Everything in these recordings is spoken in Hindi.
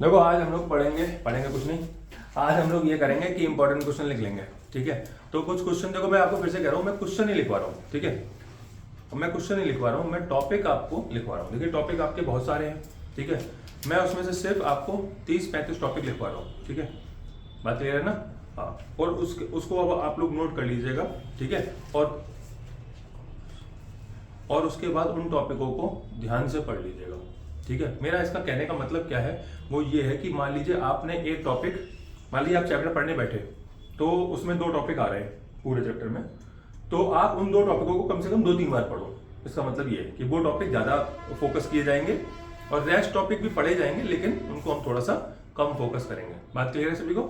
देखो आज हम लोग पढ़ेंगे कुछ नहीं, आज हम लोग ये करेंगे कि इंपॉर्टेंट क्वेश्चन लिख लेंगे। ठीक है, तो कुछ क्वेश्चन देखो, मैं आपको फिर से कह रहा हूँ, मैं क्वेश्चन नहीं लिखवा रहा हूँ। ठीक है, मैं क्वेश्चन नहीं लिखवा रहा हूँ, मैं टॉपिक आपको लिखवा रहा हूँ। देखिए टॉपिक आपके बहुत सारे हैं। ठीक है, मैं उसमें से सिर्फ आपको 30-35 टॉपिक लिखवा रहा हूँ। ठीक है, बात क्लियर है ना? हाँ, और उसको अब आप लोग नोट कर लीजिएगा। ठीक है, और उसके बाद उन टॉपिकों को ध्यान से पढ़ लीजिएगा। ठीक है, मेरा इसका कहने का मतलब क्या है, वो ये है कि मान लीजिए आपने एक टॉपिक, मान लीजिए आप चैप्टर पढ़ने बैठे तो उसमें 2 टॉपिक आ रहे हैं पूरे चैप्टर में, तो आप उन 2 टॉपिकों को कम से कम 2-3 बार पढ़ो। इसका मतलब ये है कि वो टॉपिक ज़्यादा फोकस किए जाएंगे और रेस्ट टॉपिक भी पढ़े जाएंगे, लेकिन उनको हम थोड़ा सा कम फोकस करेंगे। बात क्लियर है सभी को?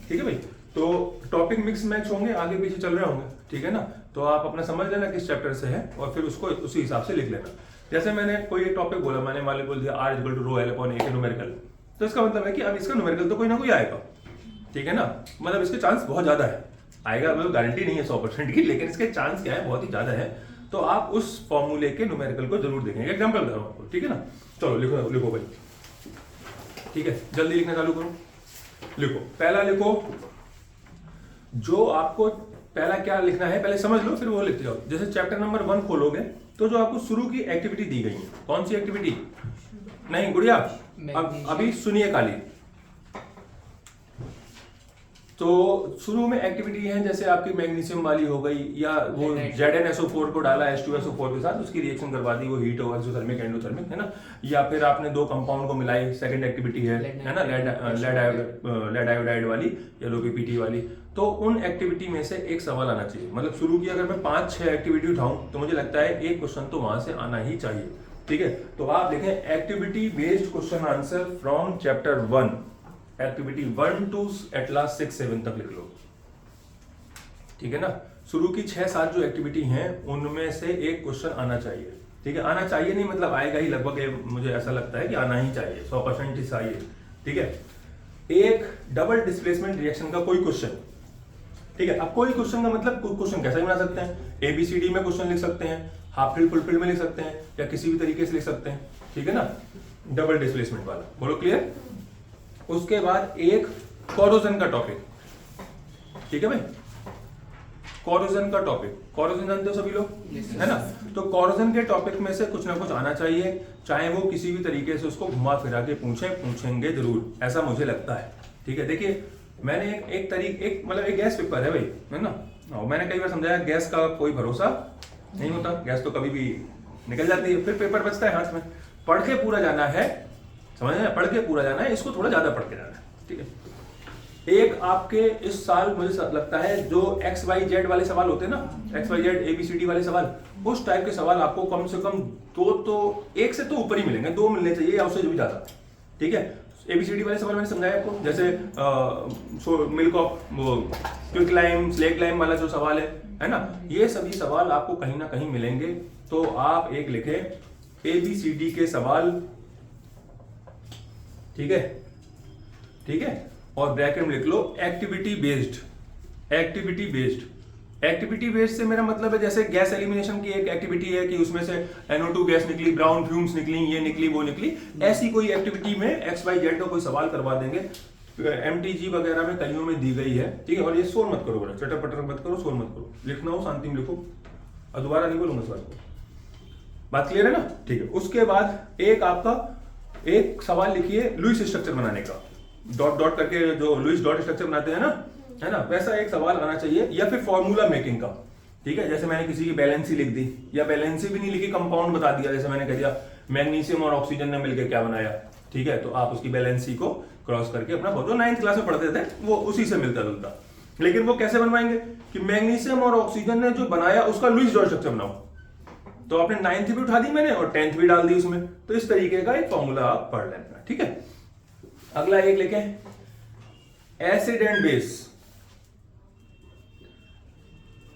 ठीक है भाई, तो टॉपिक मिक्स मैच होंगे, आगे पीछे चल रहे होंगे। ठीक है ना, तो आप अपना समझ लेना किस चैप्टर से है और फिर उसको उसी हिसाब से लिख लेना। जैसे मैंने कोई एक टॉपिक बोला, मैंने मान बोल दिया R = ρ L/A के न्यूमेरिकल, तो इसका मतलब है कि अब इसका न्यूमेरिकल तो कोई ना कोई आएगा। ठीक है ना, मतलब इसके चांस बहुत ज्यादा है, आएगा मतलब गारंटी नहीं है 100% की, लेकिन इसके चांस क्या है, बहुत ही ज्यादा है। तो आप उस फॉर्मूले के न्यूमेरिकल को जरूर देखेंगे। एग्जाम्पल दे रहा हूं आपको। ठीक है ना, चलो लिखो भाई। ठीक है, जल्दी लिखना चालू करो। लिखो, पहला लिखो, जो आपको पहला क्या लिखना है पहले समझ लो, फिर वो लिखते जाओ। जैसे चैप्टर नंबर 1 खोलोगे तो जो आपको शुरू की एक्टिविटी दी गई है, कौन सी एक्टिविटी? नहीं गुड़िया, अब अभी सुनिए काली। तो शुरू में एक्टिविटी है जैसे आपकी मैग्नीशियम वाली हो गई, या वो ZnSO4 को डाला H2SO4 के साथ, उसकी रिएक्शन करवा दी, वो हीट हो एक्सोथर्मिक एंडोथर्मिक, है ना। या फिर आपने 2 कंपाउंड को मिलाई, सेकंड एक्टिविटी है ना, लेड आयोडाइड वाली या LoPPT वाली। तो उन एक्टिविटी में से एक सवाल आना चाहिए। मतलब शुरू की अगर मैं 5-6 एक्टिविटी उठाऊं तो मुझे लगता है एक क्वेश्चन तो वहां से आना ही चाहिए। ठीक है, तो आप लिखें activity based question answer from chapter 1, activity 1 to at last 6-7 तक लिख लो। ठीक है ना, शुरू की 6-7 जो एक्टिविटी हैं उनमें से एक क्वेश्चन आना चाहिए। ठीक है, आना चाहिए नहीं मतलब आएगा ही, लगभग मुझे ऐसा लगता है कि आना ही चाहिए, 100% ही चाहिए। ठीक है, एक डबल डिस्प्लेसमेंट रिएक्शन का कोई क्वेश्चन। ठीक है, अब कोई क्वेश्चन का मतलब क्वेश्चन कैसा भी बना सकते हैं, ABCD में क्वेश्चन लिख सकते हैं, हाफ फिल फुल फिल में लिख सकते हैं, या किसी भी तरीके से लिख सकते हैं। ठीक है ना, डबल डिस्प्लेसमेंट वाला, बोलो क्लियर। उसके बाद एक कोरोजन का टॉपिक। ठीक है भाई, कोरोजन का टॉपिक, कोरोजन जानते हो सभी लोग, है ना। तो कोरोजन के टॉपिक में से कुछ ना कुछ आना चाहिए, चाहे वो किसी भी तरीके से उसको घुमा फिरा के पूछेंगे जरूर, ऐसा मुझे लगता है। ठीक है, देखिए मैंने एक मतलब एक गैस पेपर है भाई, है ना, और मैंने कई बार समझाया गैस का कोई भरोसा नहीं होता, गैस तो कभी भी निकल जाती है, फिर पेपर बचता है हाथ में। पढ़ के पूरा जाना है, समझ रहे हैं, पढ़ के पूरा जाना है, इसको थोड़ा ज्यादा पढ़ के जाना है। ठीक है, एक आपके इस साल मुझे लगता है जो XYZ वाले सवाल होते हैं ना, XYZ ABCD वाले सवाल, उस टाइप के सवाल आपको कम से कम 2 तो 1 से तो ऊपर ही मिलेंगे, 2 मिलने चाहिए या उससे भी ज्यादा। ठीक है, ABCD वाले सवाल मैंने समझाया आपको, जैसे milk of quick lime, slack lime वाला जो सवाल है ना, ये सभी सवाल आपको कहीं ना कहीं मिलेंगे। तो आप एक लिखे ABCD के सवाल। ठीक है, ठीक है, और ब्रैकेट में लिख लो एक्टिविटी बेस्ड। एक्टिविटी बेस्ड से मेरा मतलब है जैसे गैस एलिमिनेशन की एक एक्टिविटी है कि उसमें से NO2 गैस निकली, ब्राउन फ्यूम्स निकली, ये निकली वो निकली, ऐसी कोई एक्टिविटी में XYZ का कोई सवाल करवा देंगे। MTG वगैरह में कईयों में दी गई है। ठीक है, और ये शोर मत करो, चटर पटर मत करो, शोर मत करो, लिखना हो शांति में लिखो, और दोबारा नहीं बोलूंगा इस बात को। बात क्लियर है ना? ठीक है, उसके बाद एक आपका एक सवाल लिखिए लुईस स्ट्रक्चर बनाने का, डॉट डॉट करके जो लुईस डॉट स्ट्रक्चर बनाते हैं ना, है ना, वैसा एक सवाल आना चाहिए, या फिर फॉर्मूला मेकिंग का। ठीक है, जैसे मैंने किसी की बैलेंसी लिख दी, या बैलेंसी भी नहीं लिखी, कंपाउंड बता दिया, जैसे मैंने कह दिया मैग्नीशियम और ऑक्सीजन ने मिलकर क्या बनाया। ठीक है, तो आप उसकी बैलेंसी को क्रॉस करके अपना जो 9th क्लास में पढ़ते थे वो उसी से मिलता जुलता, लेकिन वो कैसे बनवाएंगे कि मैग्नीशियम और ऑक्सीजन ने जो बनाया उसका लुईस डॉट स्ट्रक्चर बनाओ। तो आपने 9th भी उठा दी मैंने और 10th भी डाल दी उसमें, तो इस तरीके का एक फॉर्मूला आप पढ़ लेना। ठीक है, अगला एक लिखें एसिड एंड बेस।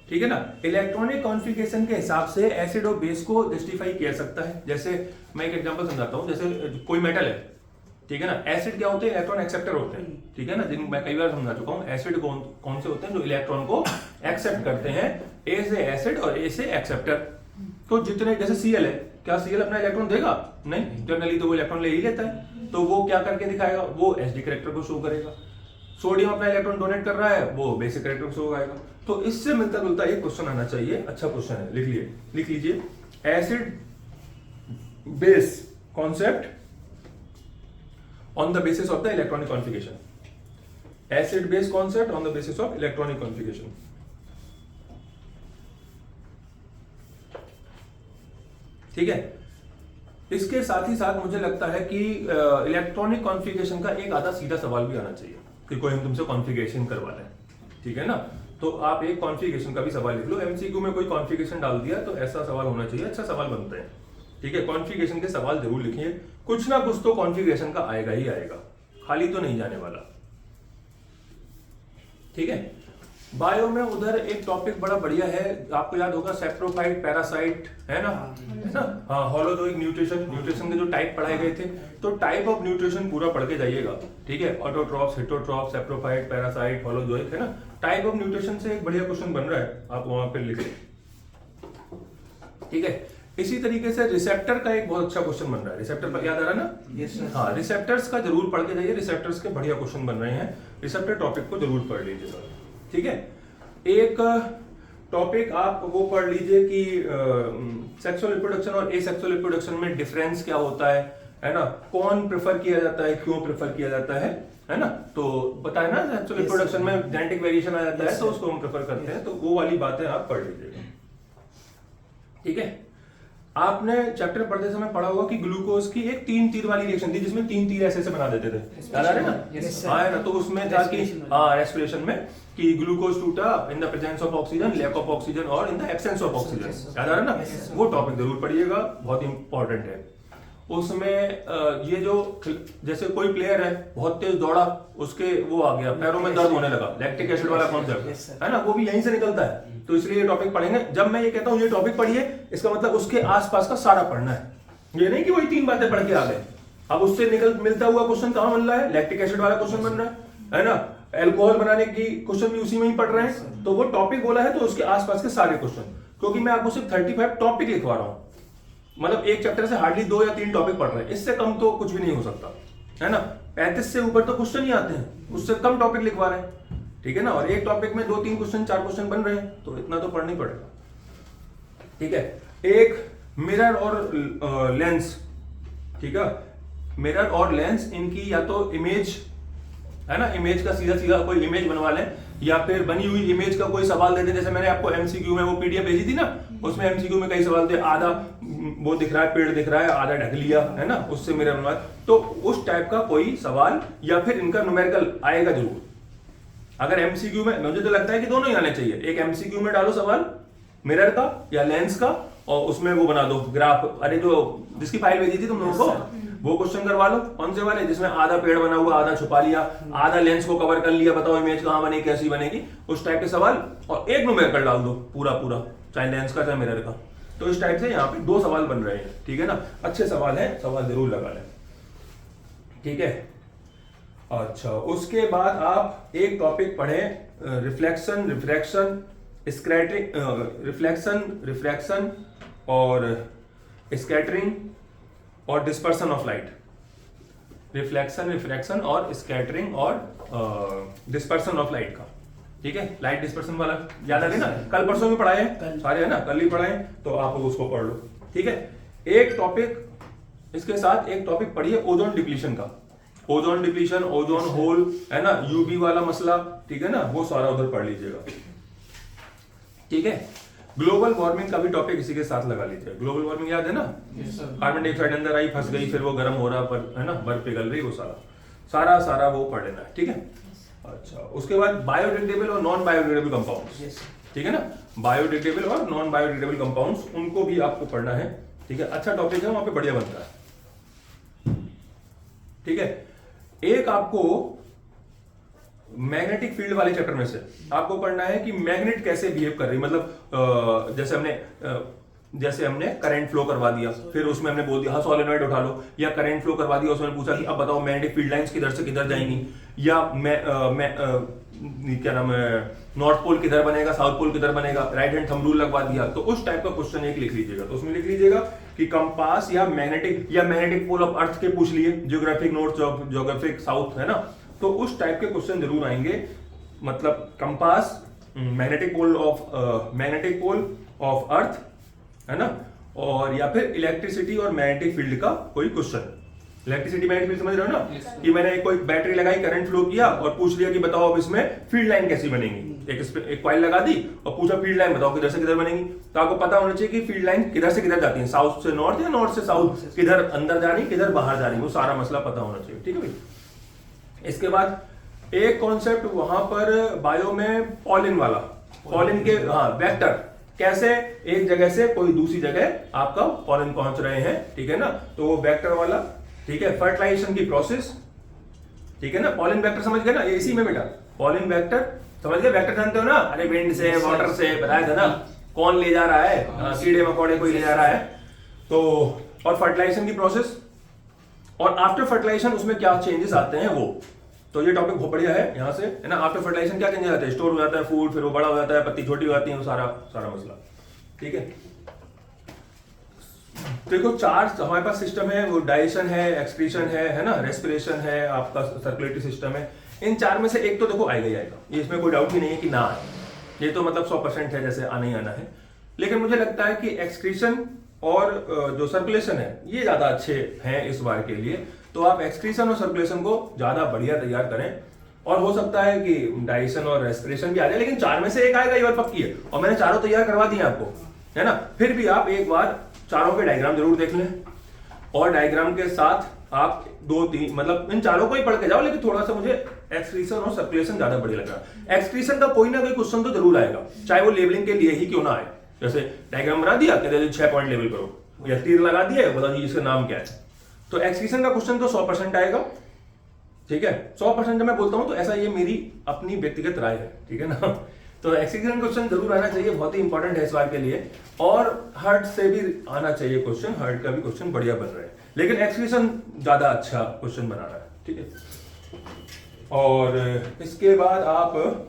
ठीक है ना, इलेक्ट्रॉनिक कॉन्फ़िगरेशन के हिसाब से एसिड और बेस को जस्टिफाई किया सकता है। जैसे मैं एक एग्जांपल समझाता हूं, जैसे कोई मेटल है, ठीक है ना, एसिड क्या होते हैं, इलेक्ट्रॉन एक्सेप्टर होते हैं। ठीक है ना, जिन मैं कई बार समझा चुका हूं। एसिड कौन से होते हैं, जो इलेक्ट्रॉन को एक्सेप्ट करते हैं, ए से एसिड और ए से एक्सेप्टर। तो जितने, जैसे Cl है, क्या Cl अपना इलेक्ट्रॉन देगा? नहीं, इंटरनली तो वो इलेक्ट्रॉन ले ही लेता है। तो वो क्या करके दिखाएगा, वो एसडी कैरेक्टर को शो करेगा। सोडियम अपना इलेक्ट्रॉन डोनेट कर रहा है, वो बेसिक कैरेक्टर को शो आएगा। तो इससे मिलता जुलता एक क्वेश्चन आना चाहिए, अच्छा क्वेश्चन है, लिख लीजिए acid base concept on the basis of the electronic configuration. Acid base concept on the basis of electronic configuration. ठीक है, इसके साथ ही साथ मुझे लगता है कि इलेक्ट्रॉनिक कॉन्फ़िगरेशन का एक आधा सीधा सवाल भी आना चाहिए कि कोई हम तुमसे कॉन्फ़िगरेशन करवा लें, ठीक है ना। तो आप एक कॉन्फ़िगरेशन का भी सवाल लिख लो, एमसीक्यू में कोई कॉन्फ़िगरेशन डाल दिया तो ऐसा सवाल होना चाहिए, अच्छा सवाल बनते हैं। ठीक है, कॉन्फ़िगरेशन के सवाल जरूर लिखिए, कुछ ना कुछ तो कॉन्फ़िगरेशन का आएगा ही आएगा, खाली तो नहीं जाने वाला। ठीक है, बायो में उधर एक टॉपिक बड़ा बढ़िया है, आपको याद होगा सेप्रोफाइट पैरासाइट, है ना, है ना। हाँ, होलोजोइक न्यूट्रिशन के जो टाइप पढ़ाए गए थे, तो टाइप ऑफ न्यूट्रिशन पूरा पढ़ के जाइएगा। ठीक है, autotrophs, heterotrophs, saprophyte, parasite, holozoic, है ना। टाइप ऑफ न्यूट्रिशन से एक बढ़िया क्वेश्चन बन रहा है, आप वहां पे लिखें। ठीक है, इसी तरीके से रिसेप्टर का एक बहुत अच्छा क्वेश्चन बन रहा है, रिसेप्टर पर याद आ रहा है ना। yes, हाँ, रिसेप्टर्स का जरूर पढ़ के जाइए, रिसेप्टर्स के बढ़िया क्वेश्चन बन रहे हैं, रिसेप्टर टॉपिक को जरूर पढ़ लीजिएगा। ठीक है, एक टॉपिक आप वो पढ़ लीजिए कि सेक्सुअल रिप्रोडक्शन और एसेक्सुअल रिप्रोडक्शन में डिफरेंस क्या होता है ना, कौन प्रेफर किया जाता है, क्यों प्रेफर किया जाता है ना। तो बताए ना, सेक्सुअल रिप्रोडक्शन में जेनेटिक वेरिएशन आ जाता है तो उसको हम प्रेफर करते हैं, तो वो वाली बातें आप पढ़ लीजिएगा। ठीक है, आपने चैप्टर पढ़ते समय पढ़ा होगा कि ग्लूकोज की एक 3 तीर वाली रिएक्शन थी, जिसमें 3 तीर ऐसे बना देते थे, याद आ रहा है ना। हाँ, है ना। तो उसमें था कि रेस्पिरेशन में कि ग्लूकोज टूटा in the presence of oxygen, lack of oxygen और in the absence of oxygen, याद आ रहा है ना। वो टॉपिक जरूर पढ़िएगा, बहुत इंपॉर्टेंट है। उसमें ये जो जैसे कोई प्लेयर है बहुत तेज दौड़ा, उसके वो आ गया, पैरों में दर्द होने लगा, लैक्टिक एसिड वाला कॉन्सेप्ट, है ना, वो भी यहीं से निकलता है। तो इसलिए ये टॉपिक पढ़ेंगे। जब मैं ये कहता हूँ ये टॉपिक पढ़िए, इसका मतलब उसके आसपास का सारा पढ़ना है, ये नहीं कि वही 3 बातें पढ़ के आ गए। अब उससे मिलता हुआ क्वेश्चन कहाँ बन रहा है, लैक्टिक एसिड वाला क्वेश्चन बन रहा है ना, एल्कोहल बनाने की क्वेश्चन भी उसी में ही पढ़ रहे हैं। तो वो टॉपिक बोला है तो उसके आसपास के सारे क्वेश्चन, क्योंकि मैं आपको सिर्फ 35 टॉपिक लिखवा रहा हूँ, मतलब एक चैप्टर से हार्डली 2 या 3 टॉपिक पढ़ रहे हैं, इससे कम तो कुछ भी नहीं हो सकता, है ना। 35 से ऊपर तो क्वेश्चन ही आते हैं, उससे कम टॉपिक लिखवा रहे हैं, ठीक है ना। और एक टॉपिक में 2-3 क्वेश्चन 4 क्वेश्चन बन रहे हैं, तो इतना तो पढ़ना ही पड़ेगा। ठीक है, एक मिरर और लेंस, ठीक है, मिरर और लेंस, इनकी या तो इमेज, है ना, इमेज का सीधा कोई इमेज बनवा लें, या फिर बनी हुई इमेज का कोई सवाल दे दे। जैसे मैंने आपको एमसीक्यू में वो पीडीएफ भेजी थी ना, उसमें एमसीक्यू में कई सवाल थे, आधा वो दिख रहा है, पेड़ दिख रहा है, आधा ढक लिया, है ना, उससे मिरर बनवा। तो उस टाइप का कोई सवाल, या फिर इनका न्यूमेरिकल आएगा जरूर। अगर एमसीक्यू में, मुझे तो लगता है कि दोनों ही आने चाहिए, एक एमसीक्यू में डालो सवाल मिरर का या लेंस का, और उसमें वो बना दो ग्राफ। अरे जो जिसकी फाइल भेजी थी तुम लोगों को, वो क्वेश्चन करवा लो। कौन से वाले, जिसमें आधा पेड़ बना हुआ, आधा छुपा लिया, आधा लेंस को कवर कर लिया, बताओ इमेज कहां बनेगी, कैसी बनेगी, उस टाइप के सवाल। और एक न्यूमेरिकल डाल दो पूरा, चाहे लेंस का चाहे मिरर का। तो इस टाइप से यहाँ पे 2 सवाल बन रहे हैं, ठीक है ना। अच्छे सवाल है, सवाल जरूर लगा लें, ठीक है। अच्छा, उसके बाद आप एक टॉपिक पढ़ें, रिफ्लेक्शन, रिफ्रैक्शन, स्कैटरिंग, रिफ्रैक्शन और स्कैटरिंग और dispersion of light. Reflection, refraction और स्कैटरिंग और डिस्पर्सन ऑफ लाइट का, ठीक है। लाइट डिस्पर्सन वाला याद आ गया ना, कल परसों में पढ़ाए सारे, है ना, कल ही पढ़ाए, तो आप उसको पढ़ लो, ठीक है। एक टॉपिक, इसके साथ एक टॉपिक पढ़िए ओजोन डिप्लीशन का, ओजोन डिप्लीशन, ओजोन होल, है ना, यूवी वाला मसला, ठीक है ना, वो सारा उधर पढ़ लीजिएगा, ठीक है। ग्लोबल वार्मिंग का भी टॉपिक इसी के साथ लगा लीजिए। ग्लोबल वार्मिंग याद है ना, कार्बन डाइऑक्साइड अंदर आई, फंस गई, फिर वो गर्म हो रहा, पर है ना, बर्फ पिघल रही, वो सारा वो पढ़ लेना है, ठीक है। अच्छा, उसके बाद बायोडिग्रेडेबल और नॉन बायोडिग्रेडेबल कंपाउंड्स, ठीक है ना, बायोडिग्रेडेबल और नॉन बायोडिग्रेडेबल कंपाउंड्स, उनको भी आपको पढ़ना है, ठीक है। अच्छा टॉपिक है, वहां पे बढ़िया बनता है, ठीक है। एक आपको मैग्नेटिक फील्ड वाले चैप्टर में से आपको पढ़ना है कि मैग्नेट कैसे बिहेव कर रही, मतलब जैसे हमने करंट फ्लो करवा दिया, फिर उसमें हमने बोल दिया हाँ सोलेनॉइड उठा लो, या करंट फ्लो करवा दिया, उसमें पूछा कि अब बताओ मैग्नेटिक फील्ड लाइंस किधर से किधर जाएंगी, या क्या नाम है, नॉर्थ पोल किधर बनेगा, साउथ पोल किधर बनेगा, राइट हैंड थंब रूल लगवा दिया, तो उस टाइप का क्वेश्चन एक लिख लीजिएगा। तो उसमें लिख लीजिएगा कि कंपास या मैग्नेटिक पोल ऑफ अर्थ के पूछ लिए, जियोग्राफिक नॉर्थ, जियोग्राफिक साउथ, है ना, तो उस टाइप के क्वेश्चन जरूर आएंगे। मतलब compass, magnetic pole of earth, है ना, और या फिर इलेक्ट्रिसिटी और मैग्नेटिक फील्ड का कोई क्वेश्चन। इलेक्ट्रिसिटी मैग्नेटिक फील्ड समझ रहे हो ना? yes, कि मैंने कोई बैटरी लगाई, करंट फ्लो किया और पूछ लिया कि बताओ अब इसमें फील्ड लाइन कैसी बनेगी। एक कॉइल लगा दी और पूछा फील्ड लाइन बताओ किधर से किधर बनेगी। तो आपको पता होना चाहिए कि फील्ड लाइन किधर से किधर जाती है, साउथ से नॉर्थ या नॉर्थ से साउथ, किधर अंदर जा रही किधर बाहर जा रही, वो सारा मसला पता होना चाहिए। ठीक है भाई। इसके बाद एक कॉन्सेप्ट वहां पर बायो में पॉलिन वाला, पॉलिन के वेक्टर, कैसे एक जगह से कोई दूसरी जगह आपका पॉलिन पहुंच रहे हैं, ठीक है ना, तो वो वेक्टर वाला, ठीक है। फर्टिलाइजेशन की प्रोसेस, ठीक है ना, पॉलिन वेक्टर समझ गए ना, ये इसी में बेटा पॉलिन वेक्टर समझ गए। वेक्टर जानते हो ना, अरे विंड से, वाटर से, बताया था ना, कौन ले जा रहा है, कीड़े मकोड़े कोई ले जा रहा है। तो और फर्टिलाइजेशन की प्रोसेस और आफ्टर फर्टिलाइजेशन उसमें क्या चेंजेस आते हैं वो, तो ये टॉपिक बहुत बढ़िया है यहाँ से, है ना। आफ्टर फर्टिलाइजेशन क्या चेंजेस आते हैं, स्टोर हो जाता है फूड, फिर वो बड़ा हो जाता है, पत्ती छोटी हो जाती है, वो सारा मसला, ठीक है। देखो चार हमारे पास सिस्टम है, वो डाइजेशन है, एक्सक्रीशन है ना, रेस्पिरेशन है, आपका सर्कुलेटरी सिस्टम है। इन चार में से एक तो देखो आएगा ही आएगा, ये इसमें कोई डाउट ही नहीं है कि ना आए, ये तो मतलब 100% है, जैसे आना ही आना है। लेकिन मुझे लगता है कि एक्सक्रीशन और जो सर्कुलेशन है ये ज्यादा अच्छे हैं इस बार के लिए, तो आप एक्सक्रीशन और सर्कुलेशन को ज्यादा बढ़िया तैयार करें, और हो सकता है कि डाइजेशन और रेस्पिरेशन भी आ जाए, लेकिन चार में से एक आएगा, ये बात पक्की है। और मैंने चारों तैयार करवा दिए आपको, है ना। फिर भी आप एक बार चारों के डायग्राम जरूर देख लें, और डायग्राम के साथ आप 2-3 मतलब इन चारों को ही पढ़ के जाओ, लेकिन थोड़ा सा मुझे एक्सक्रीशन और सर्कुलेशन ज्यादा बढ़िया लगा। एक्सक्रीशन का कोई ना कोई क्वेश्चन तो जरूर आएगा, चाहे वो लेबलिंग के लिए ही क्यों ना आए। जैसे डायग्राम बना दिया, कहते 6 पॉइंट लेबल करो, या तीर लगा दिया, बताओ जी इसका नाम क्या है। तो एक्सक्रीशन का क्वेश्चन तो 100% आएगा, ठीक है। 100% जब मैं बोलता हूं तो ऐसा ये मेरी अपनी व्यक्तिगत राय है, ठीक है ना। तो एक्सक्रीशन क्वेश्चन जरूर आना चाहिए, बहुत ही इंपॉर्टेंट है इस बार के लिए। और हर्ट से भी आना चाहिए क्वेश्चन, हर्ट का भी क्वेश्चन बढ़िया बन रहा है, लेकिन एक्सक्रीशन ज्यादा अच्छा क्वेश्चन बना रहा है, ठीक है। और इसके बाद आप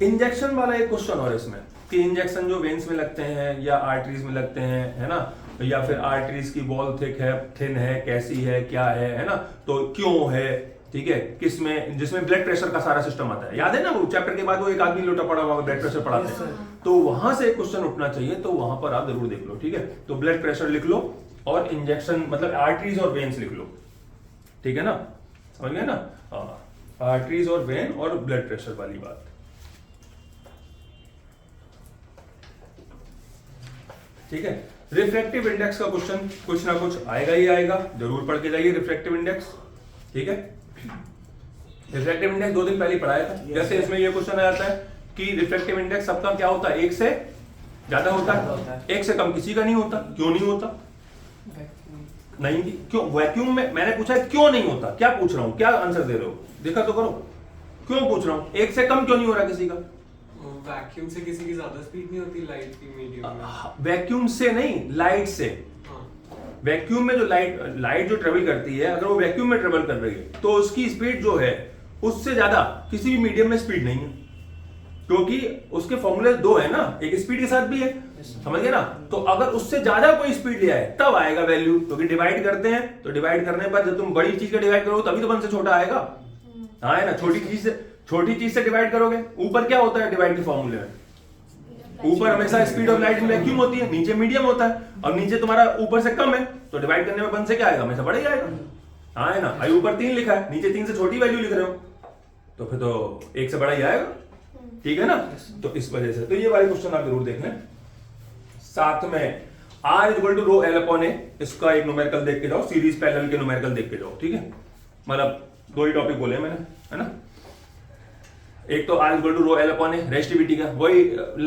इंजेक्शन वाला एक क्वेश्चन और इसमें, कि इंजेक्शन जो वेन्स में लगते हैं या आर्टरीज में लगते हैं, है ना, या फिर आर्टरीज की वॉल थिक है, थिन है, कैसी है, क्या है ना, तो क्यों है, ठीक है, किसमें, जिसमें ब्लड प्रेशर का सारा सिस्टम आता है। याद है ना वो चैप्टर के बाद वो एक आदमी लोटा पड़ा हुआ ब्लड प्रेशर पढ़ाते हैं, तो वहां से एक क्वेश्चन उठना चाहिए, तो वहां पर आप जरूर देख लो, ठीक है। तो ब्लड प्रेशर लिख लो और इंजेक्शन मतलब आर्टरीज और वेन्स लिख लो, ठीक है ना, समझ गए ना। आर्टरीज और वेन और ब्लड प्रेशर वाली बात, ठीक है। रिफ्रैक्टिव इंडेक्स का क्वेश्चन कुछ ना कुछ आएगा ही आएगा, जरूर पढ़ के जाइए रिफ्रैक्टिव इंडेक्स, ठीक है। रिफ्रैक्टिव इंडेक्स 2 दिन पहले पढ़ाया था। जैसे इसमें ये क्वेश्चन आ जाता है कि रिफ्रैक्टिव इंडेक्स सबका क्या होता है, 1 से ज्यादा होता है, 1 से कम किसी का नहीं होता। क्यों नहीं होता? नहीं, क्यों? वैक्यूम में मैंने पूछा है क्यों नहीं होता, क्या पूछ रहा हूं, क्या आंसर दे रहे हो, देखा तो करो, क्यों पूछ रहा हूं, 1 से कम क्यों नहीं हो रहा किसी का? वैक्यूम से किसी की ज्यादा स्पीड नहीं होती लाइट की मीडियम में। वैक्यूम से नहीं, लाइट से। वैक्यूम में जो लाइट जो ट्रेवल करती है, अगर वो वैक्यूम में ट्रेवल कर रही है तो उसकी स्पीड जो है उससे ज्यादा किसी भी मीडियम में स्पीड नहीं है, क्योंकि उसके फॉर्मूले 2 है ना, एक स्पीड के साथ भी है, समझ गए ना। तो अगर उससे ज्यादा कोई स्पीड ले आए तब आएगा वैल्यू, क्योंकि डिवाइड करते हैं, तो डिवाइड करने पर जब तुम बड़ी चीज का डिवाइड करो तभी तो 1 से छोटा आएगा, हाँ है ना। छोटी चीज से डिवाइड करोगे, ऊपर क्या होता है डिवाइड के फॉर्मूले में, ऊपर हमेशा speed of light in vacuum होती है, नीचे मीडियम होता है, और नीचे तुम्हारा ऊपर से कम है, तो डिवाइड करने में 1 से क्या आएगा, हमेशा बड़ा ही आएगा, हाँ है ना। अभी ऊपर 3 लिखा है, नीचे 3 से छोटी वैल्यू लिख रहे हो, तो फिर तो 1 से बड़ा ही आएगा, ठीक है ना। तो इस वजह से तो ये वाले क्वेश्चन आप जरूर देख लें। साथ में R equal to rho L upon A, इसका एक न्यूमेरिकल देख के जाओ, सीरीज पैरेलल के न्यूमेरिकल देख के जाओ, ठीक है। मतलब 2 ही टॉपिक बोले मैंने, है ना। एक तो R equal to rho L upon A, resistivity का, वही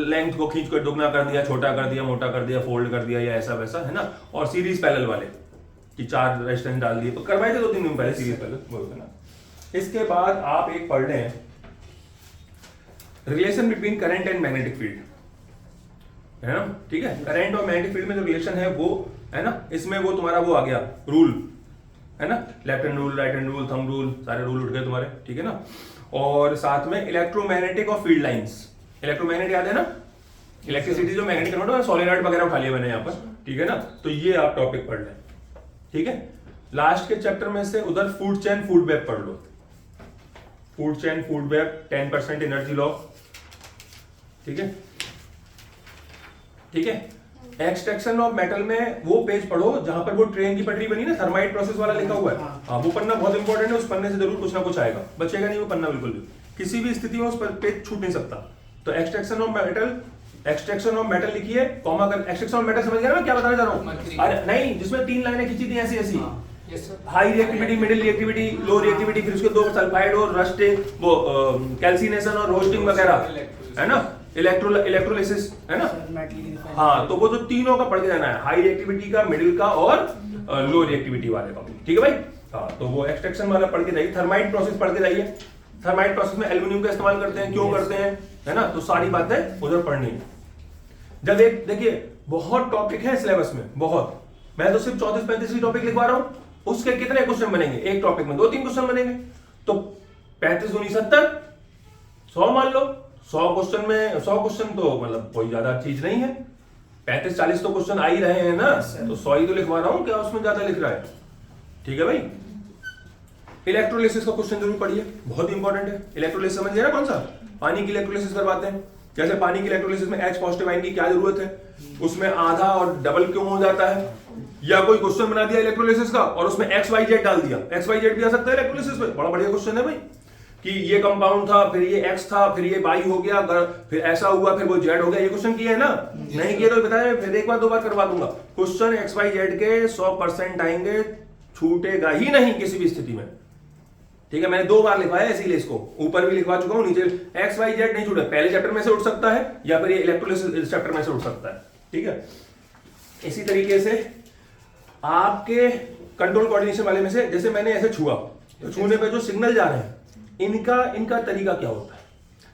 लेंथ को खींच कर दुगना कर दिया, छोटा कर दिया, मोटा कर दिया, फोल्ड कर दिया, या ऐसा वैसा, है ना। और सीरीज पैरेलल वाले कि 4 रेजिस्टेंस डाल दिए, तो करवाए थे 2-3 दिन पहले सीरीज पैरेलल, बोलते ना। इसके बाद आप एक पढ़ लें, relation between current and magnetic field, है ना, ठीक है। करंट और मैग्नेटिक फील्ड में जो रिलेशन है वो, है ना, इसमें वो तुम्हारा वो आ गया रूल, है ना, left hand rule, right hand rule, thumb rule, सारे रूल उठ गए तुम्हारे, ठीक है ना। और साथ में इलेक्ट्रोमैग्नेटिक और फील्ड लाइंस। इलेक्ट्रोमैग्नेट याद है ना, इलेक्ट्रिसिटी जो मैग्नेटिक कन्वर्टर, सॉलिनॉइड वगैरह उठा लिया मैंने यहाँ पर, ठीक है ना। तो ये आप टॉपिक पढ़ लें, ठीक है। लास्ट के चैप्टर में से उधर फूड चेन फूड वेब पढ़ लो। Food chain food web, 10% energy law, ठीक है, ठीक है। एक्सट्रैक्शन ऑफ मेटल में वो पेज पढ़ो जहां पर वो ट्रेन की पटरी बनी ना, थर्माइट प्रोसेस वाला लिखा हुआ है, हाँ वो पन्ना बहुत इंपॉर्टेंट है। उस पन्ने से जरूर कुछ ना कुछ आएगा, बचेगा नहीं वो पन्ना बिल्कुल भी, किसी भी स्थिति में उस पर पेज छूट नहीं सकता। तो एक्सट्रैक्शन ऑफ मेटल लिखिए, कॉमा कर। एक्सट्रैक्शन ऑफ मेटल समझ गया ना क्या बताना चाह रहा हूँ? अरे नहीं, जिसमें 3 लाइनें खींची थी ऐसी ऐसी, हाई रिएक्टिविटी, मिडिल रिएक्टिविटी, लो रिएक्टिविटी, फिर उसके 2 सल्फाइड और रस्टिंग, वो कैल्सिनेशन और रोस्टिंग वगैरह, है ना, इलेक्ट्रोलिसिस, है ना। हाँ, तो वो जो तीनों का पढ़ के जाना है, हाई रिएक्टिविटी का, मिडिल का और लो रिएक्टिविटी वाले का, ठीक है भाई। हाँ, तो वो एक्सट्रैक्शन वाला पढ़ के जाइए। थर्माइट प्रोसेस पढ़ के जाइए। थर्माइट प्रोसेस में एल्यूमिनियम का इस्तेमाल करते हैं, क्यों करते हैं, है ना। तो सारी बातें उधर पढ़नी है। जब एक देखिए बहुत टॉपिक है सिलेबस में, बहुत, मैं तो सिर्फ 34-35 टॉपिक लिखवा रहा हूं, उसके कितने क्वेश्चन बनेंगे? एक टॉपिक में 2-3 क्वेश्चन बनेंगे, तो 35 दूनी 70, 100 मान लो। 100 क्वेश्चन में 100 क्वेश्चन तो मतलब कोई ज्यादा चीज नहीं है। 35-40 तो क्वेश्चन आ ही रहे हैं ना, तो 100 ही तो लिखवा रहा हूं, क्या उसमें ज्यादा लिख रहा है, ठीक है भाई। इलेक्ट्रोलिसिस का क्वेश्चन जरूर पढ़िए, बहुत इंपॉर्टेंट है। इलेक्ट्रोलिसिस समझिए ना, कौन सा? पानी की इलेक्ट्रोलिसिस करवाते हैं। जैसे पानी की इलेक्ट्रोलिसिस में H पॉजिटिव आयन की क्या जरूरत है, उसमें आधा और डबल क्यों हो जाता है, या कोई क्वेश्चन बना दिया इलेक्ट्रोलिसिस का और उसमें XYZ डाल दिया। XYZ भी आ सकता है इलेक्ट्रोलिसिस में, बड़ा बढ़िया क्वेश्चन है भाई, कि ये कंपाउंड था, फिर ये X था, फिर ये Y हो गया, फिर ऐसा हुआ, फिर वो Z हो गया। ये क्वेश्चन किया है ना, नहीं किया तो बताया, फिर एक बार 2 बार करवा दूंगा। क्वेश्चन XYZ के 100% आएंगे, छूटेगा ही नहीं किसी भी स्थिति में, ठीक है। मैंने 2 बार लिखवाया इसीलिए इसको, ऊपर भी लिखवा चुका हूं, नीचे XYZ नहीं छूटे। पहले चैप्टर में से उठ सकता है या फिर ये इलेक्ट्रोलिसिस चैप्टर में से उठ सकता है, ठीक है। इसी तरीके से आपके कंट्रोल कोऑर्डिनेशन वाले में से, जैसे मैंने ऐसे छुआ, तो छूने पे जो सिग्नल जा रहे हैं, इनका तरीका क्या होता है,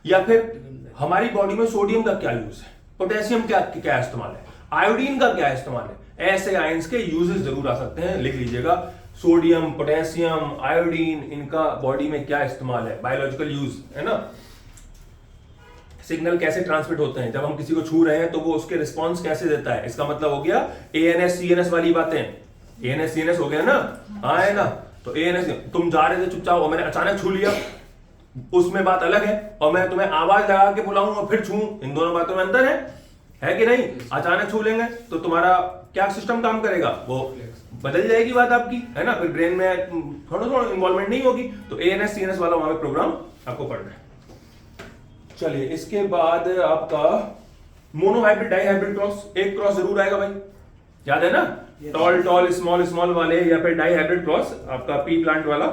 या फिर हमारी बॉडी में सोडियम का क्या यूज है, पोटेशियम क्या इस्तेमाल है, आयोडीन का क्या इस्तेमाल है, ऐसे आयंस के यूजेस जरूर आ सकते हैं, लिख लीजिएगा। सोडियम, पोटेशियम, आयोडीन, इनका बॉडी में क्या इस्तेमाल है, बायोलॉजिकल यूज, है ना। सिग्नल कैसे ट्रांसमिट होते हैं, जब हम किसी को छू रहे हैं तो वो उसके रिस्पॉन्स कैसे देता है, इसका मतलब हो गया ANS CNS वाली बातें। ANS CNS हो गया ना, हाँ है ना। तो ANS, तुम जा रहे थे चुपचाप और मैंने अचानक छू लिया, उसमें बात अलग है, और मैं तुम्हें आवाज लगा के बुलाऊं और फिर छू, इन दोनों बातों में अंतर है कि नहीं। अचानक छू लेंगे तो तुम्हारा क्या सिस्टम काम करेगा, वो बदल जाएगी बात आपकी, है ना, फिर ब्रेन में थोड़ा इन्वॉल्वमेंट नहीं होगी। तो ANS CNS वाला वहां पे प्रोग्राम आपको पढ़ना है। चलिए, इसके बाद आपका monohybrid, dihybrid cross, एक क्रॉस जरूर आएगा भाई, याद है ना, टॉल स्मॉल स्मॉल वाले, या फिर डाई हाइब्रिड क्रॉस आपका पी प्लांट वाला,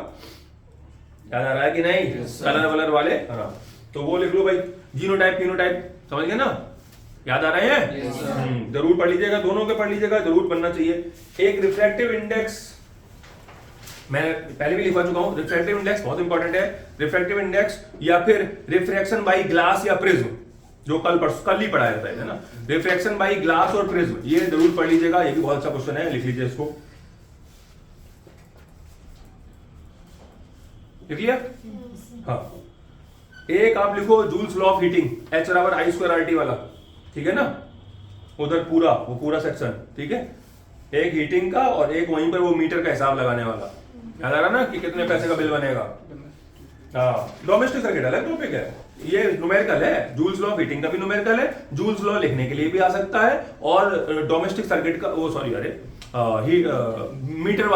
याद आ रहा है कि नहीं, कलर वलर वाले, हाँ, तो वो लिख लो भाई। जीनोटाइप फिनोटाइप समझ गए ना, याद आ रहे हैं, जरूर पढ़ लीजिएगा, दोनों के पढ़ लीजिएगा, जरूर बनना चाहिए। एक रिफ्रैक्टिव इंडेक्स मैं पहले भी लिखवा चुका हूं, रिफ्रैक्टिव इंडेक्स बहुत इंपॉर्टेंट है। रिफ्रैक्टिव इंडेक्स या फिर रिफ्रैक्शन बाय ग्लास या प्रिज्म, जो कल ही पढ़ाया था, है ना, रिफ्रैक्शन बाय ग्लास और प्रिज्म, ये जरूर पढ़ लीजिएगा, ये भी बहुत अच्छा क्वेश्चन है, लिख लीजिए इसको, लिख लिया। हाँ, एक आप लिखो joules law of heating, H=I²RT वाला, ठीक है ना, उधर वो पूरा सेक्शन, ठीक है। एक हीटिंग का और एक वहीं पर वो मीटर का हिसाब लगाने वाला, याद आ रहा ना, कि कितने पैसे का बिल बनेगा। हाँ, डोमेस्टिक सर्किट अलग टॉपिक है, ये न्यूमेरिकल है। जूल्स लॉ ऑफ हीटिंग का भी न्यूमेरिकल है, जूल्स लॉ लिखने के लिए भी आ सकता है, और डोमेस्टिक सर्किट का वो मीटर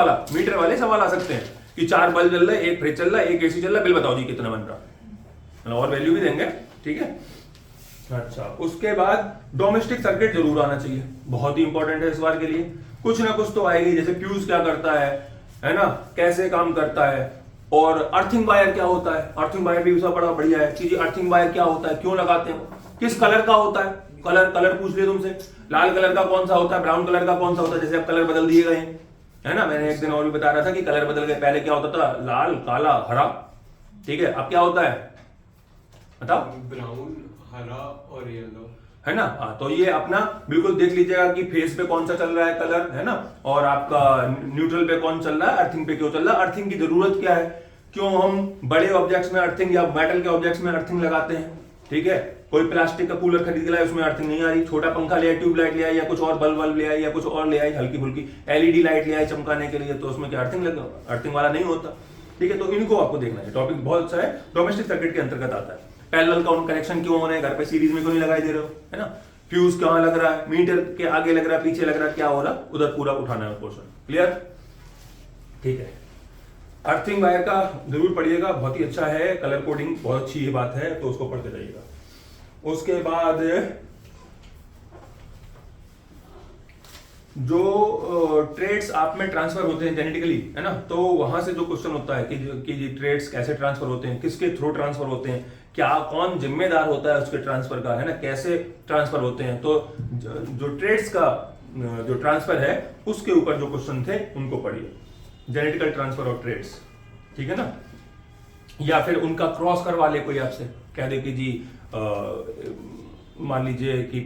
वाले सवाल आ सकते हैं, कि 4 बल्ब चल रहे, एक फ्रिज चल रहा है, एक AC चल रहा है, बिल बताओ जी कितना बन रहा, और वैल्यू भी देंगे, ठीक है। अच्छा, उसके बाद डोमेस्टिक सर्किट जरूर आना चाहिए, बहुत ही इंपॉर्टेंट है इस बार के लिए। कुछ ना कुछ तो आएगी, जैसे फ्यूज क्या करता है ना, कैसे काम करता है, और अर्थिंग वायर क्या होता है, अर्थिंग वायर भी बड़ा बढ़िया है कि जी अर्थिंग वायर क्या होता है, क्यों लगाते हैं, किस कलर का होता है, कलर पूछ लिया तुमसे, लाल कलर का कौन सा होता है, ब्राउन कलर का कौन सा होता है, जैसे अब कलर बदल दिए गए हैं, है ना। मैंने एक दिन और भी बता रहा था कि कलर बदल गए, पहले क्या होता था, लाल, काला, हरा, ठीक है, अब क्या होता है बताओ। ब्राउन, हरा और येलो। है ना। हाँ, तो ये अपना बिल्कुल देख लीजिएगा कि फेस पे कौन सा चल रहा है कलर, है ना, और आपका न्यूट्रल पे कौन चल रहा है, अर्थिंग पे क्यों चल रहा है, अर्थिंग की जरूरत क्या है, क्यों हम बड़े ऑब्जेक्ट्स में अर्थिंग या मेटल के ऑब्जेक्ट्स में अर्थिंग लगाते हैं। ठीक है, कोई प्लास्टिक का कूलर खरीद लाए उसमें अर्थिंग नहीं आ रही, छोटा पंखा ले आए, ट्यूबलाइट ले आए, या कुछ और बल्ब ले आए, या कुछ और ले आए हल्की फुल्की एलईडी लाइट ले आए चमकाने के लिए, तो उसमें क्या अर्थिंग वाला नहीं होता। ठीक है, तो इनको आपको देखना है, टॉपिक बहुत अच्छा है, डोमेस्टिक सर्किट के अंतर्गत आता है। पैरेलल कनेक्शन क्यों हो रहे हैं, घर पे सीरीज में क्यों नहीं लगाई दे रहे हो, है ना, फ्यूज कहाँ लग रहा है, मीटर के आगे लग रहा है, पीछे लग रहा है, क्या हो रहा है, उधर पूरा उठाना है पोर्शन। क्लियर? ठीक है, अर्थिंग वायर का जरूर पढ़िएगा, बहुत ही अच्छा है, कलर कोडिंग बहुत अच्छी बात है, तो उसको पढ़ते जाइएगा। उसके बाद जो ट्रेड्स आप में ट्रांसफर होते हैं जेनेटिकली, है ना, तो वहां से जो क्वेश्चन होता है कि ये ट्रेड्स कैसे ट्रांसफर होते हैं, किसके थ्रू ट्रांसफर होते हैं, क्या कौन जिम्मेदार होता है उसके ट्रांसफर का, है ना, कैसे ट्रांसफर होते हैं, तो जो ट्रेड्स का जो ट्रांसफर है उसके ऊपर जो क्वेश्चन थे उनको पढ़िए, जेनेटिकल ट्रांसफर ऑफ ट्रेड्स। ठीक है ना, या फिर उनका क्रॉस करवा ले कोई आपसे, कह दे कि जी मान लीजिए कि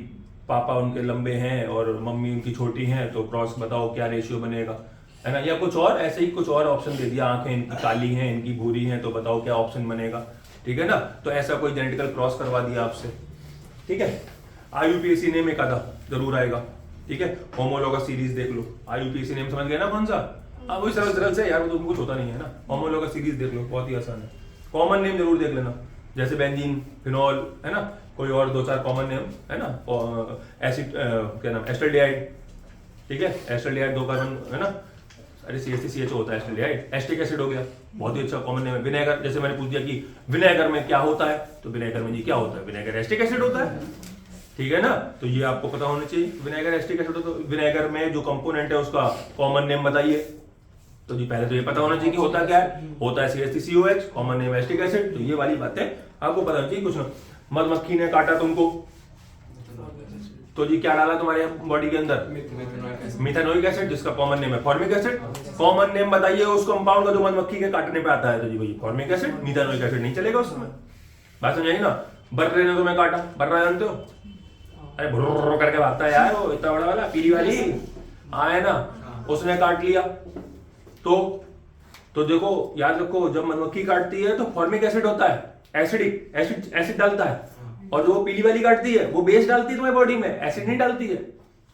पापा उनके लंबे हैं और मम्मी उनकी छोटी हैं, तो क्रॉस बताओ क्या रेशियो बनेगा, है ना, या कुछ और ऐसे ही कुछ और ऑप्शन दे दिया, आंखें इनकी काली हैं, इनकी भूरी हैं, तो बताओ क्या ऑप्शन बनेगा। ठीक है ना, तो ऐसा कोई जेनेटिकल क्रॉस करवा दिया आपसे। ठीक है, IUPAC नेम एक आधा जरूर आएगा। ठीक है, होमोलोगस सीरीज देख लो, IUPAC नेम समझ गए ना कौन सा, हाँ वही सरल से यार, वो तो कुछ होता नहीं है ना, होमोलोगस सीरीज देख लो, बहुत ही आसान है। कॉमन नेम जरूर देख लेना, जैसे बेंजीन, फिनॉल, है ना, कोई और 2-4 कॉमन नेम, है ना, एसिड क्या नाम, एस्टल्डिहाइड। ठीक है, एस्टल्डिहाइड 2 कार्बन, है ना, अरे CH3CH होता है एस्टल्डिहाइड, एस्टिक एसिड हो गया, बहुत ही अच्छा कॉमन नेम है। विनेगर, जैसे मैंने पूछ दिया कि विनेगर में क्या होता है, तो विनेगर में जी क्या होता है, विनेगर एस्टिक एसिड होता है। ठीक है ना, तो ये आपको पता होना चाहिए, विनेगर एस्टिक एसिड होता है। विनेगर में जो कंपोनेंट है उसका कॉमन नेम बताइए, तो जी पहले तो ये पता होना चाहिए कि होता क्या है, होता है CH3COH, common name acetic acid, तो ये वाली बातें आपको पता होनी चाहिए। कुछ ना, मधुमक्खी ने काटा तुमको, तो जी क्या डाला तुम्हारे बॉडी के अंदर, मिथेनोइक एसिड, जिसका कॉमन नेम है फॉर्मिक एसिड। कॉमन नेम बताइए उस कंपाउंड का जो मधुमक्खी के काटने पे आता है, तो जी भाई फॉर्मिक एसिड, मिथेनोइक एसिड नहीं चलेगा उसमें। बात समझाइए ना। बर्रे ने तुम्हें काटा, बर्रा जानते हो, अरे भुर्र करके भागता है यार, वो इतना बड़ा वाला पीली वाली आए ना, उसने काट लिया, तो देखो याद रखो, जब मधुमक्खी काटती है तो फॉर्मिक एसिड होता है, एसिड डालता है, और जो पीली वाली काटती है वो बेस डालती है तुम्हारी बॉडी में, एसिड नहीं डालती है।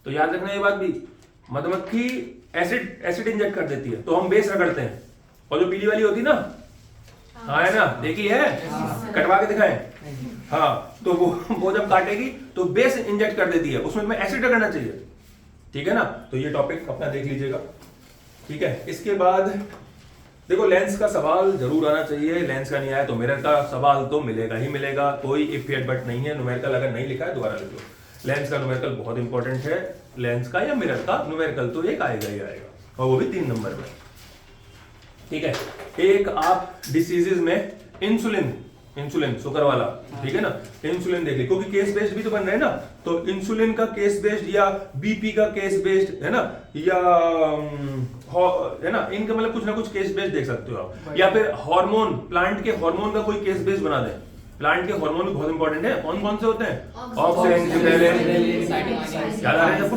तो याद रखना ये बात भी, मधुमक्खी एसिड इंजेक्ट कर देती है तो हम बेस रगड़ते हैं, और जो पीली वाली होती है ना, हाँ है ना, देखी है, कटवा के दिखाएं, हाँ, तो वो जब काटेगी तो बेस इंजेक्ट कर देती है, उसमें तुम्हें एसिड रगड़ना चाहिए। ठीक है ना, तो ये टॉपिक अपना देख लीजिएगा। ठीक है, इसके बाद देखो लेंस का सवाल जरूर आना चाहिए, लेंस का नहीं आया तो मिरर का सवाल तो मिलेगा ही मिलेगा, कोई इफ यट बट नहीं है। न्यूमेरिकल अगर नहीं लिखा है दोबारा लिख लो, लेंस का न्यूमेरिकल बहुत इंपॉर्टेंट है, लेंस का या मिरर का न्यूमेरिकल तो एक आएगा ही आएगा, और वो भी 3 नंबर में। ठीक है, एक आप डिसीजेज में इंसुलिन शुगर वाला, ठीक है ना, इंसुलिन देख ली, क्योंकि केस बेस्ड भी तो बन रहे हैं ना, तो इंसुलिन का केस बेस्ड या बीपी का केस बेस्ड, है ना, या है ना, इनका मतलब कुछ ना कुछ केस बेस्ड देख सकते हो आप, या फिर हार्मोन, प्लांट के हार्मोन का कोई केस बेस्ड बना दें। प्लांट के हार्मोन भी बहुत इंपॉर्टेंट है, कौन कौन से होते हैं, ऑक्सिन, जिबरेलिन, याद आ रहे हैं सबको,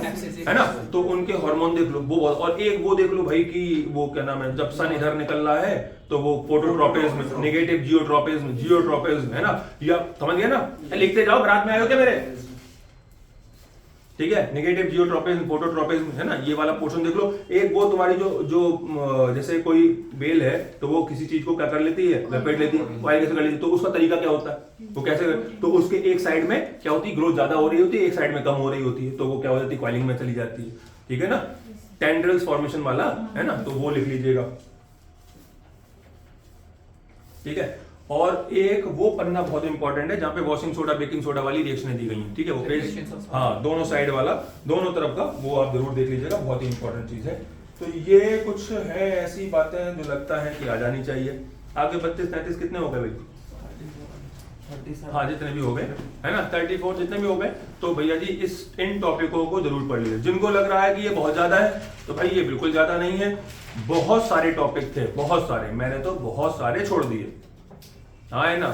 है ना, तो उनके हार्मोन देख लो वो, और एक वो देख लो भाई कि वो क्या नाम है, जब सन इधर निकल रहा है तो वो फोटोट्रोपिज्म, नेगेटिव जियोट्रोपिज्म, है ना, या समझ गए ना, लिखते जाओ, रात में आए हो क्या मेरे। ठीक है, नेगेटिव जियोट्रोपिज्म, फोटोट्रोपिज्म, है ना, ये वाला पोर्शन देख लो। एक वो तुम्हारी जो जैसे कोई बेल है तो वो किसी चीज को क्या कर लेती है, लपेट लेती है, वाइल कैसे कर लेती है, तो उसका तरीका क्या होता है, वो कैसे, तो उसके एक साइड में क्या होती है, ग्रोथ ज्यादा हो रही होती है, एक साइड में कम हो रही होती है, तो वो क्या हो जाती है, कॉइलिंग में चली जाती है। ठीक है ना, टेंड्रिल्स फॉर्मेशन वाला, है ना, तो वो लिख लीजिएगा। ठीक है, और एक वो पन्ना बहुत इंपॉर्टेंट है जहां पे वॉशिंग सोडा, बेकिंग सोडा वाली रिएक्शनें दी गई हैं। ठीक है, वो पेज, हाँ, दोनों साइड वाला, दोनों तरफ का, वो आप जरूर देख लीजिएगा, बहुत ही इंपॉर्टेंट चीज है। तो ये कुछ है ऐसी बातें जो लगता है कि आ जानी चाहिए। आपके 32-33 कितने हो गए भाई, हाँ जितने भी हो गए, है ना, 34 जितने भी हो गए, तो भैया जी इन टॉपिकों को जरूर पढ़ लीजिए। जिनको लग रहा है कि ये बहुत ज्यादा है, तो भाई ये बिल्कुल ज्यादा नहीं है, बहुत सारे टॉपिक थे, बहुत सारे, मैंने तो बहुत सारे छोड़ दिए, हाँ है ना,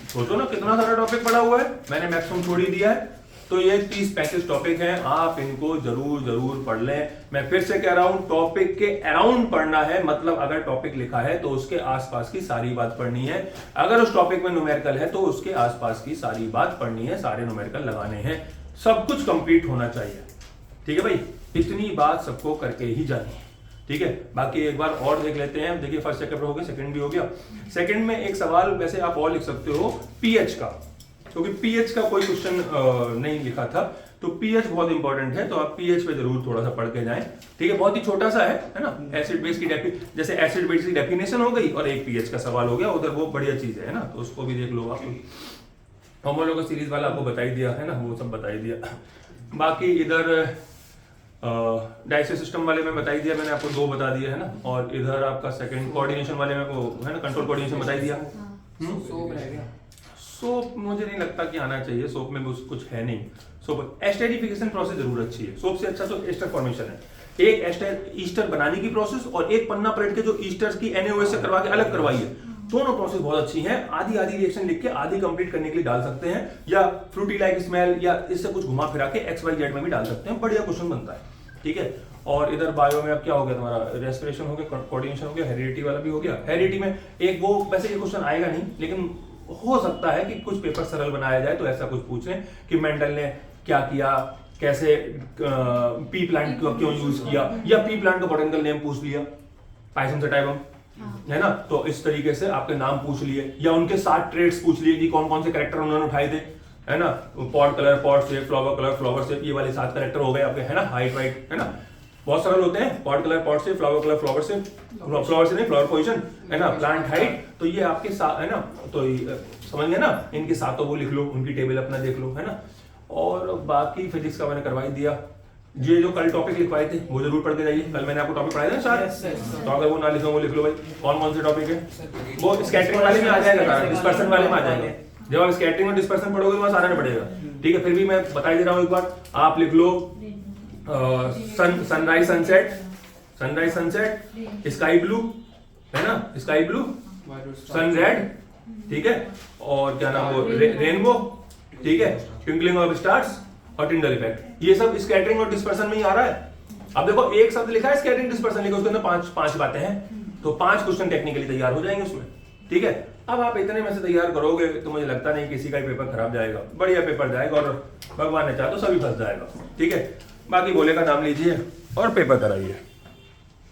सोचो ना कितना सारा टॉपिक पड़ा हुआ है, मैंने मैक्सिमम छोड़ ही दिया है। तो ये 30-35 टॉपिक हैं, आप इनको जरूर पढ़ लें। मैं फिर से कह रहा हूं, टॉपिक के अराउंड पढ़ना है, मतलब अगर टॉपिक लिखा है तो उसके आसपास की सारी बात पढ़नी है। अगर उस टॉपिक में न्यूमेरिकल है तो उसके आसपास की सारी बात पढ़नी है, सारे न्यूमेरिकल लगाने हैं, सब कुछ कंप्लीट होना चाहिए। ठीक है भाई, इतनी बात सबको करके ही जानी है। ठीक है, बाकी एक बार और देख लेते हैं। देखिए फर्स्ट चैप्टर हो गया, सेकंड भी हो गया। सेकंड में एक सवाल वैसे आप और लिख सकते हो पीएच का, क्योंकि पीएच का कोई क्वेश्चन नहीं लिखा था, तो पीएच बहुत इंपॉर्टेंट है, तो आप पीएच पे जरूर थोड़ा सा पढ़ के जाएं। ठीक है, बहुत ही छोटा सा है ना। एसिड बेस की जैसे एसिड बेस की डेफिनेशन हो गई और एक पीएच का सवाल हो गया उधर, वो बढ़िया चीज है ना, तो उसको भी देख लो आप। होमोलॉगस सीरीज वाला आपको बता ही दिया है ना, वो सब बता ही दिया। बाकी इधर डाइजेस्टिव सिस्टम वाले में बता ही दिया मैंने आपको, 2 बता दिया है ना, और इधर आपका सेकंड कोऑर्डिनेशन वाले में वो है ना, कंट्रोल कोऑर्डिनेशन बता ही दिया। सोप मुझे नहीं लगता कि आना चाहिए, सोप में कुछ है नहीं। सोप एस्टरिफिकेशन प्रोसेस जरूर अच्छी है, सोप से अच्छा तो एस्टर फॉर्मेशन है। एक एस्टर ईस्टर बनाने की प्रोसेस और एक पन्ना पलट के जो ईस्टर्स की NaOH से करवा के अलग करवाई है, दोनों प्रोसेस बहुत अच्छी हैं। आधी रिएक्शन लिख के आधी कंप्लीट करने के लिए डाल सकते हैं, या फ्रूटी लाइक स्मेल या इससे कुछ घुमा फिरा के XYZ में भी डाल सकते हैं, बढ़िया क्वेश्चन बनता है। ठीक है, और इधर बायो में अब क्या हो गया तुम्हारा, रेस्पिरेशन हो गया, कोऑर्डिनेशन हो गया, हेरिडिटी वाला भी हो गया। हेरिडिटी में एक वो वैसे ये क्वेश्चन आएगा नहीं, लेकिन हो सकता है कि कुछ पेपर सरल बनाया जाए तो ऐसा कुछ पूछ लें कि मेंडल ने क्या किया, कैसे पी प्लांट क्यों यूज किया, या पी प्लांट का बोटेनिकल नेम पूछ लिया, पाइसम सटाइवम है ना, तो इस तरीके से आपके नाम पूछ लिए, या उनके 7 ट्रेड्स पूछ लिए कि कौन कौन से कैरेक्टर उन्होंने उठाए थे, है ना, pot colour, pot shape, flower colour, flower shape, ये वाले 7 कैरेक्टर हो गए आपके, है ना, हाइट वाइट, है ना, बहुत सरल होते हैं। Pot colour, pot shape, flower colour, flower shape, flower से नहीं, फ्लावर पोजीशन, है ना, प्लांट हाइट, तो ये आपके साथ है ना, तो समझ गए ना, इनके सातों वो लिख लो, उनकी टेबल अपना देख लो, है ना। और बाकी फिजिक्स का मैंने करवा ही दिया। ये जो कल टॉपिक लिखवाए थे वो जरूर पढ़ के जाइए, कल मैंने आपको टॉपिक पढ़ाया था शायद, तो अगर वो ना लिखो वो लिख लो भाई, कौन कौन से टॉपिक है, वो स्कैटरिंग वाले में आ जाएगा, डिस्पर्सन वाले में आ जाएगा। जब आप स्कैटरिंग और डिस्पर्सन पढ़ोगे तो सारा नहीं पड़ेगा। ठीक है, फिर भी मैं बता दे रहा हूँ एक बार, आप लिख लो सनराइज सनसेट, स्काई ब्लू, है ना, स्काई ब्लू, सन रेड, ठीक है, और क्या नाम वो रेनबो, ठीक है, ट्विंकलिंग ऑफ स्टार्स और टिंडल इफेक्ट, ये सब स्कैटरिंग और डिस्पर्सन में ही आ रहा है। अब देखो एक शब्द लिखा है स्कैटरिंग डिस्पर्सन लिखा, उसके अंदर 5 बातें हैं, तो 5 क्वेश्चन टेक्निकली तैयार हो जाएंगे उसमें। ठीक है, अब आप इतने में से तैयार करोगे तो मुझे लगता नहीं किसी का पेपर खराब जाएगा, बढ़िया पेपर जाएगा, और भगवान ने चाहा तो सभी फंस जाएगा। ठीक है, बाकी बोले का नाम लीजिए और पेपर कराइए।